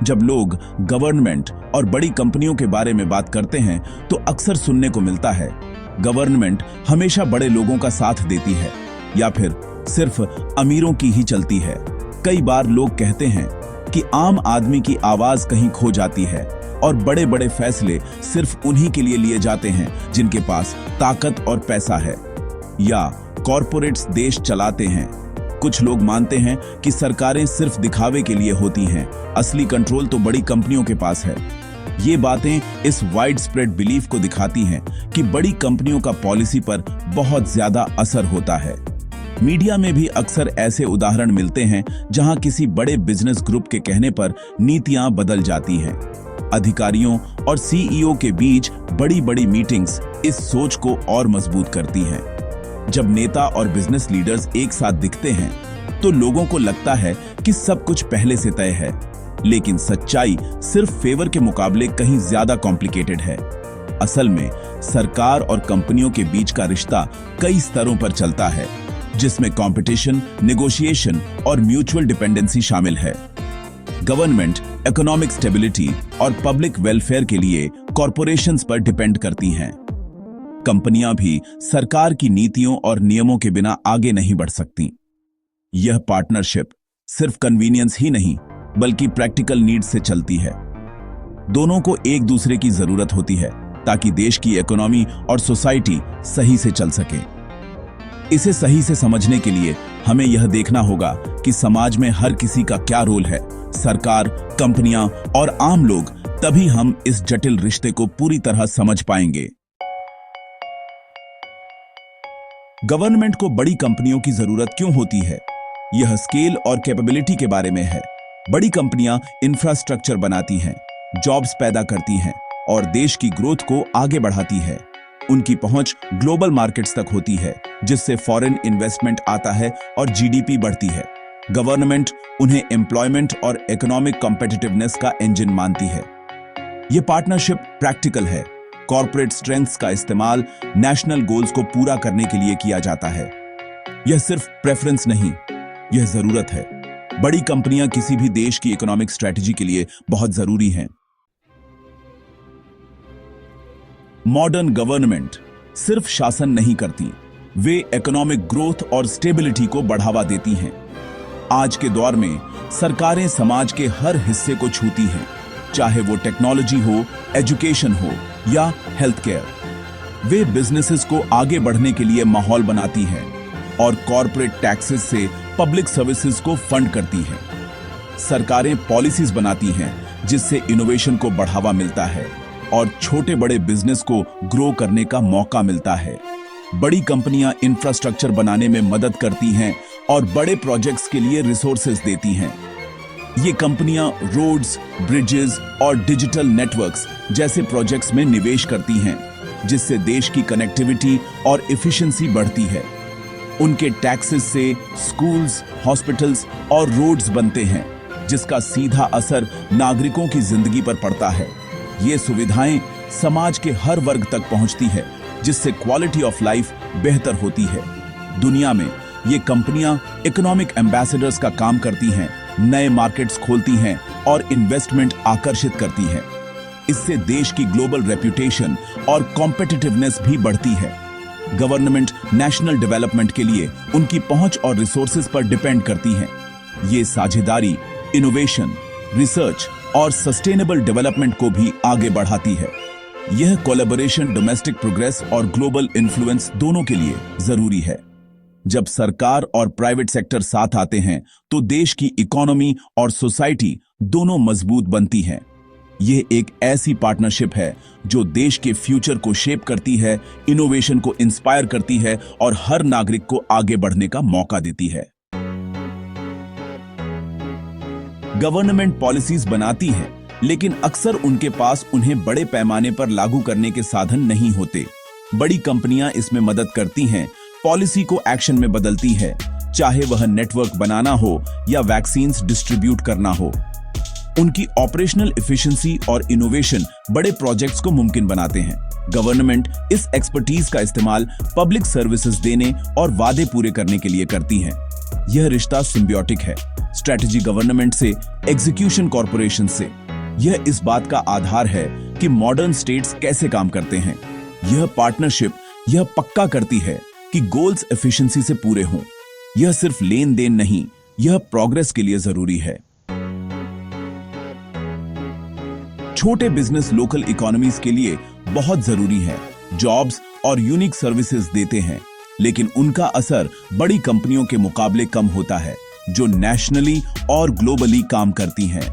जब लोग गवर्नमेंट और बड़ी कंपनियों के बारे में बात करते हैं तो अक्सर सुनने को मिलता है गवर्नमेंट हमेशा बड़े लोगों का साथ देती है या फिर सिर्फ अमीरों की ही चलती है। कई बार लोग कहते हैं कि आम आदमी की आवाज कहीं खो जाती है और बड़े बड़े फैसले सिर्फ उन्हीं के लिए लिए जाते हैं जिनके पास ताकत और पैसा है, या कॉरपोरेट्स देश चलाते हैं। कुछ लोग मानते हैं कि सरकारें सिर्फ दिखावे के लिए होती हैं, असली कंट्रोल तो बड़ी कंपनियों के पास है। ये बातें इस वाइड स्प्रेड बिलीफ को दिखाती हैं कि बड़ी कंपनियों का पॉलिसी पर बहुत ज्यादा असर होता है। मीडिया में भी अक्सर ऐसे उदाहरण मिलते हैं जहां किसी बड़े बिजनेस ग्रुप के कहने पर नीतियां बदल जाती हैं। अधिकारियों और सीईओ के बीच बड़ी बड़ी मीटिंग्स इस सोच को और मजबूत करती हैं। जब नेता और बिजनेस लीडर्स एक साथ दिखते हैं तो लोगों को लगता है कि सब कुछ पहले से तय है, लेकिन सच्चाई सिर्फ फेवर के मुकाबले कहीं ज्यादा कॉम्प्लिकेटेड है। असल में सरकार और कंपनियों के बीच का रिश्ता कई स्तरों पर चलता है, जिसमें कंपटीशन, नेगोशिएशन और म्यूचुअल डिपेंडेंसी शामिल है। गवर्नमेंट इकोनॉमिक स्टेबिलिटी और पब्लिक वेलफेयर के लिए कॉरपोरेशंस पर डिपेंड करती हैं। कंपनियां भी सरकार की नीतियों और नियमों के बिना आगे नहीं बढ़ सकती। यह पार्टनरशिप सिर्फ कन्वीनियंस ही नहीं बल्कि प्रैक्टिकल नीड्स से चलती है। दोनों को एक दूसरे की जरूरत होती है ताकि देश की इकोनॉमी और सोसाइटी सही से चल सके। इसे सही से समझने के लिए हमें यह देखना होगा कि समाज में हर किसी का क्या रोल है, सरकार, कंपनियां और आम लोग, तभी हम इस जटिल रिश्ते को पूरी तरह समझ पाएंगे। गवर्नमेंट को बड़ी कंपनियों की जरूरत क्यों होती है? यह स्केल और कैपेबिलिटी के बारे में है। बड़ी कंपनियां इंफ्रास्ट्रक्चर बनाती हैं, जॉब्स पैदा करती हैं और देश की ग्रोथ को आगे बढ़ाती है। उनकी पहुंच ग्लोबल मार्केट्स तक होती है, जिससे फॉरेन इन्वेस्टमेंट आता है और जीडीपी बढ़ती है। गवर्नमेंट उन्हें एम्प्लॉयमेंट और इकोनॉमिक कॉम्पिटिटिवनेस का इंजन मानती है। यह पार्टनरशिप प्रैक्टिकल है। कॉर्पोरेट स्ट्रेंथ्स का इस्तेमाल नेशनल गोल्स को पूरा करने के लिए किया जाता है। यह सिर्फ प्रेफरेंस नहीं, यह जरूरत है। बड़ी कंपनियां किसी भी देश की इकोनॉमिक स्ट्रेटजी के लिए बहुत जरूरी हैं। मॉडर्न गवर्नमेंट सिर्फ शासन नहीं करती, वे इकोनॉमिक ग्रोथ और स्टेबिलिटी को बढ़ावा देती हैं। आज के दौर में सरकारें समाज के हर हिस्से को छूती हैं, चाहे वो टेक्नोलॉजी हो, एजुकेशन हो या हेल्थ केयर। वे बिजनेसेस को आगे बढ़ने के लिए माहौल बनाती हैं और कॉर्पोरेट टैक्सेस से पब्लिक सर्विसेज को फंड करती हैं। सरकारें पॉलिसीज बनाती हैं जिससे इनोवेशन को बढ़ावा मिलता है और छोटे बड़े बिजनेस को ग्रो करने का मौका मिलता है। बड़ी कंपनियां इंफ्रास्ट्रक्चर बनाने में मदद करती हैं और बड़े प्रोजेक्ट्स के लिए रिसोर्सेज देती हैं। ये कंपनियां रोड्स, ब्रिजेस और डिजिटल नेटवर्क्स जैसे प्रोजेक्ट्स में निवेश करती हैं, जिससे देश की कनेक्टिविटी और एफिशिएंसी बढ़ती है। उनके टैक्सेस से स्कूल्स, हॉस्पिटल्स और रोड्स बनते हैं, जिसका सीधा असर नागरिकों की जिंदगी पर पड़ता है। ये सुविधाएं समाज के हर वर्ग तक पहुंचती है, जिससे क्वालिटी ऑफ लाइफ बेहतर होती है। दुनिया में ये कंपनियां इकोनॉमिक एम्बेसडर्स का काम करती हैं, नए मार्केट्स खोलती हैं और इन्वेस्टमेंट आकर्षित करती हैं। इससे देश की ग्लोबल रेप्यूटेशन और कॉम्पिटिटिवनेस भी बढ़ती है। गवर्नमेंट नेशनल डेवलपमेंट के लिए उनकी पहुंच और रिसोर्सेज पर डिपेंड करती हैं। ये साझेदारी, इनोवेशन, रिसर्च और सस्टेनेबल डेवलपमेंट को भी आगे बढ़ाती है। यह कोलैबोरेशन डोमेस्टिक प्रोग्रेस और ग्लोबल इन्फ्लुएंस दोनों के लिए जरूरी है। जब सरकार और प्राइवेट सेक्टर साथ आते हैं तो देश की इकोनॉमी और सोसाइटी दोनों मजबूत बनती हैं। यह एक ऐसी पार्टनरशिप है जो देश के फ्यूचर को शेप करती है, इनोवेशन को इंस्पायर करती है और हर नागरिक को आगे बढ़ने का मौका देती है। गवर्नमेंट पॉलिसीज बनाती है, लेकिन अक्सर उनके पास उन्हें बड़े पैमाने पर लागू करने के साधन नहीं होते। बड़ी कंपनियां इसमें मदद करती हैं, पॉलिसी को एक्शन में बदलती है, चाहे वह नेटवर्क बनाना हो या वैक्सीन्स डिस्ट्रीब्यूट करना हो। उनकी ऑपरेशनल एफिशिएंसी और इनोवेशन बड़े प्रोजेक्ट्स को मुमकिन बनाते हैं। गवर्नमेंट इस एक्सपर्टीज का इस्तेमाल पब्लिक सर्विसेज देने और वादे पूरे करने के लिए करती है। यह रिश्ता सिम्बियोटिक है। स्ट्रेटजी गवर्नमेंट से, एग्जीक्यूशन कॉरपोरेशन से। यह इस बात का आधार है कि मॉडर्न स्टेट्स कैसे काम करते हैं। यह पार्टनरशिप यह पक्का करती है कि गोल्स एफिशिएंसी से पूरे हों। यह सिर्फ लेन देन नहीं, यह प्रोग्रेस के लिए जरूरी है। छोटे बिजनेस लोकल इकोनॉमीज के लिए बहुत जरूरी है। जॉब्स और यूनिक सर्विसेज देते हैं, लेकिन उनका असर बड़ी कंपनियों के मुकाबले कम होता है जो नेशनली और ग्लोबली काम करती हैं।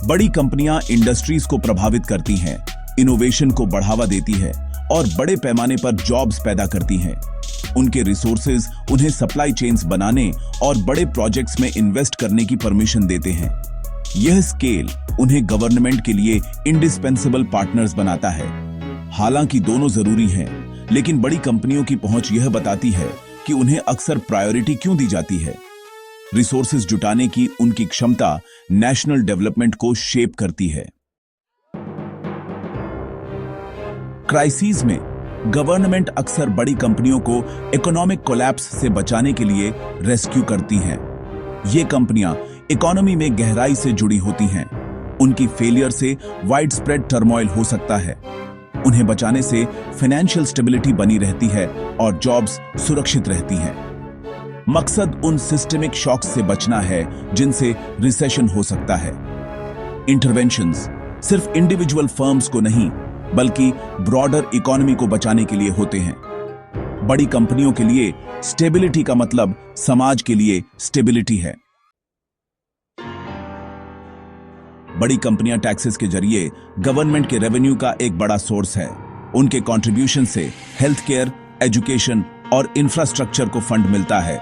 बड़ी कंपनियां इंडस्ट्रीज को प्रभावित करती हैं, इनोवेशन को बढ़ावा देती है और बड़े पैमाने पर जॉब्स पैदा करती हैं। उनके रिसोर्सेज उन्हें सप्लाई चेन्स बनाने और बड़े प्रोजेक्ट्स में इन्वेस्ट करने की परमिशन देते हैं। यह स्केल उन्हें गवर्नमेंट के लिए इंडिस्पेंसेबल पार्टनर्स बनाता है। हालांकि दोनों जरूरी हैं, लेकिन बड़ी कंपनियों की पहुंच यह बताती है कि उन्हें अक्सर प्रायोरिटी क्यों दी जाती है। रिसोर्सेज जुटाने की उनकी क्षमता नेशनल डेवलपमेंट को शेप करती है। क्राइसिस में गवर्नमेंट अक्सर बड़ी कंपनियों को इकोनॉमिक कोलैप्स से बचाने के लिए रेस्क्यू करती हैं। ये कंपनियां इकोनॉमी में गहराई से जुड़ी होती हैं। उनकी फेलियर से वाइड स्प्रेड टर्मोइल हो सकता है। उन्हें बचाने से फाइनेंशियल स्टेबिलिटी बनी रहती है और जॉब्स सुरक्षित रहती हैं। मकसद उन सिस्टेमिक शॉक्स से बचना है जिनसे रिसेशन हो सकता है। इंटरवेंशंस सिर्फ इंडिविजुअल फर्म्स को नहीं, बल्कि ब्रॉडर इकोनॉमी को बचाने के लिए होते हैं। बड़ी कंपनियों के लिए स्टेबिलिटी का मतलब समाज के लिए स्टेबिलिटी है। बड़ी कंपनियां टैक्सेस के जरिए गवर्नमेंट के रेवेन्यू का एक बड़ा सोर्स है। उनके कंट्रीब्यूशन से हेल्थ केयर, एजुकेशन और इंफ्रास्ट्रक्चर को फंड मिलता है।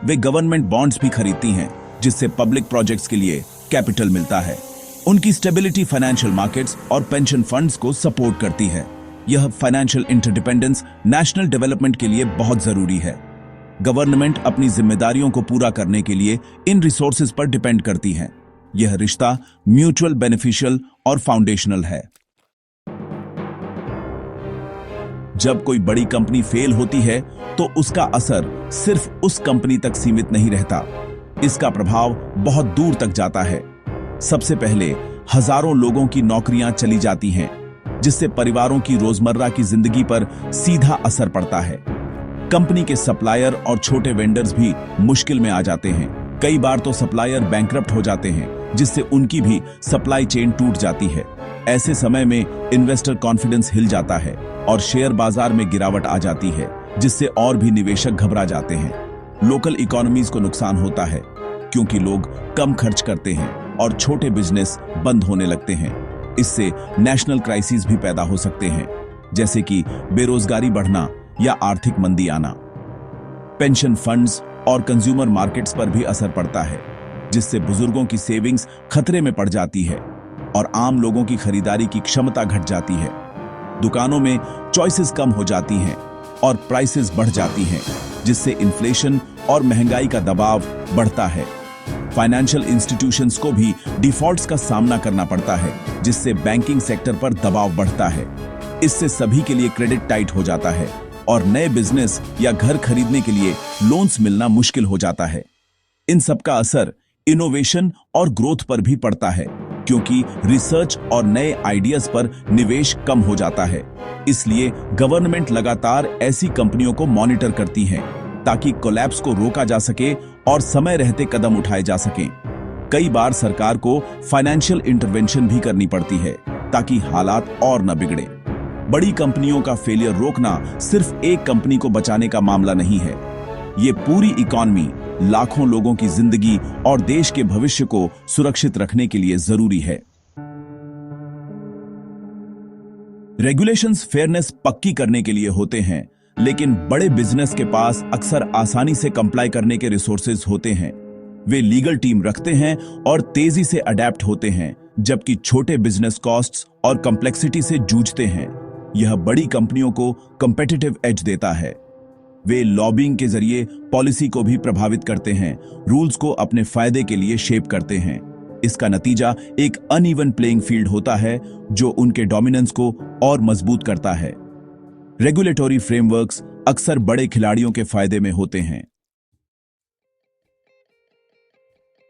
वे गवर्नमेंट बॉन्ड्स भी खरीदती हैं, जिससे पब्लिक प्रोजेक्ट्स के लिए कैपिटल मिलता है। उनकी स्टेबिलिटी फाइनेंशियल मार्केट्स और पेंशन फंड्स को सपोर्ट करती है। यह फाइनेंशियल इंटरडिपेंडेंस नेशनल डेवलपमेंट के लिए बहुत जरूरी है। गवर्नमेंट अपनी जिम्मेदारियों को पूरा करने के लिए इन रिसोर्सेज पर डिपेंड करती है। यह रिश्ता म्यूचुअल बेनिफिशियल और फाउंडेशनल है। जब कोई बड़ी कंपनी फेल होती है तो उसका असर सिर्फ उस कंपनी तक सीमित नहीं रहता। इसका प्रभाव बहुत दूर तक जाता है। सबसे पहले हजारों लोगों की नौकरियां चली जाती हैं, जिससे परिवारों की रोजमर्रा की जिंदगी पर सीधा असर पड़ता है। कंपनी के सप्लायर और छोटे वेंडर्स भी मुश्किल में आ जाते हैं। कई बार तो सप्लायर बैंकरप्ट हो जाते हैं, जिससे उनकी भी सप्लाई चेन टूट जाती है। ऐसे समय में इन्वेस्टर कॉन्फिडेंस हिल जाता है और शेयर बाजार में गिरावट आ जाती है, जिससे और भी निवेशक घबरा जाते हैं। लोकल इकोनॉमीज को नुकसान होता है, क्योंकि लोग कम खर्च करते हैं और छोटे बिजनेस बंद होने लगते हैं। इससे नेशनल क्राइसिस भी पैदा हो सकते हैं, जैसे कि बेरोजगारी बढ़ना या आर्थिक मंदी आना। पेंशन फंड्स और कंज्यूमर मार्केट्स पर भी असर पड़ता है, जिससे बुजुर्गों की सेविंग्स खतरे में पड़ जाती है और आम लोगों की खरीदारी की क्षमता घट जाती है। दुकानों में चॉइसेस कम हो जाती हैं और प्राइसेस बढ़ जाती हैं, जिससे इन्फ्लेशन और महंगाई का दबाव बढ़ता है। फाइनेंशियल इंस्टीट्यूशंस को भी डिफॉल्ट्स का सामना करना पड़ता है, जिससे बैंकिंग सेक्टर पर दबाव बढ़ता है। इससे सभी के लिए क्रेडिट टाइट हो जाता है और नए बिजनेस या घर खरीदने के लिए लोन्स मिलना मुश्किल हो जाता है। इन सब का असर इनोवेशन और ग्रोथ पर भी पड़ता है, क्योंकि रिसर्च और नए आइडियाज पर निवेश कम हो जाता है। इसलिए गवर्नमेंट लगातार ऐसी कंपनियों को मॉनिटर करती है ताकि कोलैप्स को रोका जा सके और समय रहते कदम उठाए जा सकें। कई बार सरकार को फाइनेंशियल इंटरवेंशन भी करनी पड़ती है ताकि हालात और न बिगड़े। बड़ी कंपनियों का फेलियर रोकना सिर्फ एक कंपनी को बचाने का मामला नहीं है। ये पूरी इकॉनमी, लाखों लोगों की जिंदगी और देश के भविष्य को सुरक्षित रखने के लिए जरूरी है। रेगुलेशंस फेयरनेस पक्की करने के लिए होते हैं, लेकिन बड़े बिजनेस के पास अक्सर आसानी से कंप्लाई करने के रिसोर्सेज होते हैं। वे लीगल टीम रखते हैं और तेजी से अडेप्ट होते हैं, जबकि छोटे बिजनेस कॉस्ट्स और कॉम्प्लेक्सिटी से जूझते हैं। यह बड़ी कंपनियों को कॉम्पिटिटिव एज देता है। वे लॉबिंग के जरिए पॉलिसी को भी प्रभावित करते हैं, रूल्स को अपने फायदे के लिए शेप करते हैं। इसका नतीजा एक अनइवन प्लेइंग फील्ड होता है, जो उनके डोमिनेंस को और मजबूत करता है। रेगुलेटरी फ्रेमवर्क्स अक्सर बड़े खिलाड़ियों के फायदे में होते हैं।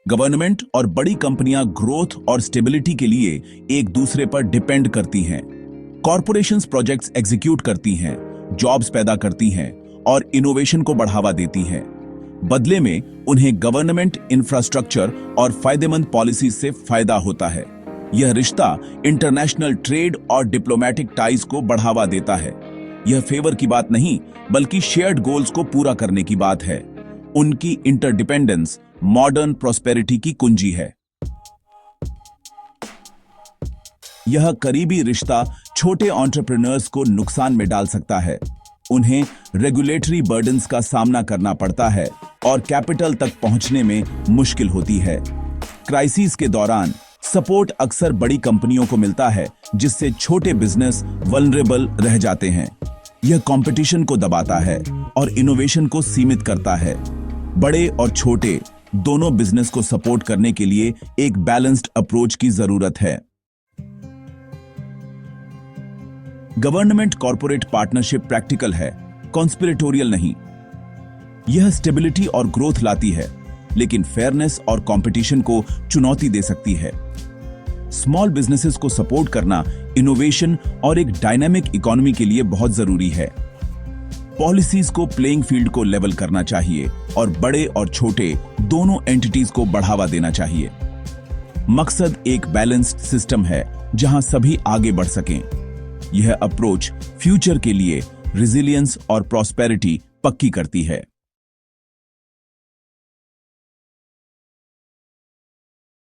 गवर्नमेंट और बड़ी कंपनियां ग्रोथ और स्टेबिलिटी के लिए एक दूसरे पर डिपेंड करती हैं। कॉरपोरेशंस प्रोजेक्ट्स एग्जीक्यूट करती हैं, जॉब्स पैदा करती हैं और इनोवेशन को बढ़ावा देती हैं। बदले में उन्हें गवर्नमेंट इंफ्रास्ट्रक्चर और फायदेमंद पॉलिसी से फायदा होता है। यह रिश्ता इंटरनेशनल ट्रेड और डिप्लोमेटिक टाइज को बढ़ावा देता है। यह फेवर की बात नहीं, बल्कि शेयर्ड गोल्स को पूरा करने की बात है। उनकी इंटरडिपेंडेंस मॉडर्न प्रॉस्पेरिटी की कुंजी है। यह करीबी रिश्ता छोटे एंटरप्रेन्योर्स को नुकसान में डाल सकता है। उन्हें रेगुलेटरी बर्डन्स का सामना करना पड़ता है और कैपिटल तक पहुंचने में मुश्किल होती है। क्राइसिस के दौरान सपोर्ट अक्सर बड़ी कंपनियों को मिलता है, जिससे छोटे बिजनेस वल्नरेबल रह जाते हैं। यह कंपटीशन को दबाता है और इनोवेशन को सीमित करता है। बड़े और छोटे दोनों बिजनेस को सपोर्ट करने के लिए एक बैलेंस्ड अप्रोच की जरूरत है। गवर्नमेंट कॉर्पोरेट पार्टनरशिप प्रैक्टिकल है, कॉन्स्पिरेटोरियल नहीं। यह स्टेबिलिटी और ग्रोथ लाती है, लेकिन फेयरनेस और कंपटीशन को चुनौती दे सकती है। स्मॉल बिजनेसेस को सपोर्ट करना इनोवेशन और एक डायनामिक इकोनॉमी के लिए बहुत जरूरी है। पॉलिसीज को प्लेइंग फील्ड को लेवल करना चाहिए और बड़े और छोटे दोनों एंटिटीज को बढ़ावा देना चाहिए। मकसद एक बैलेंस्ड सिस्टम है जहां सभी आगे बढ़ सकें। यह अप्रोच फ्यूचर के लिए रेजिलियंस और प्रॉस्पेरिटी पक्की करती है।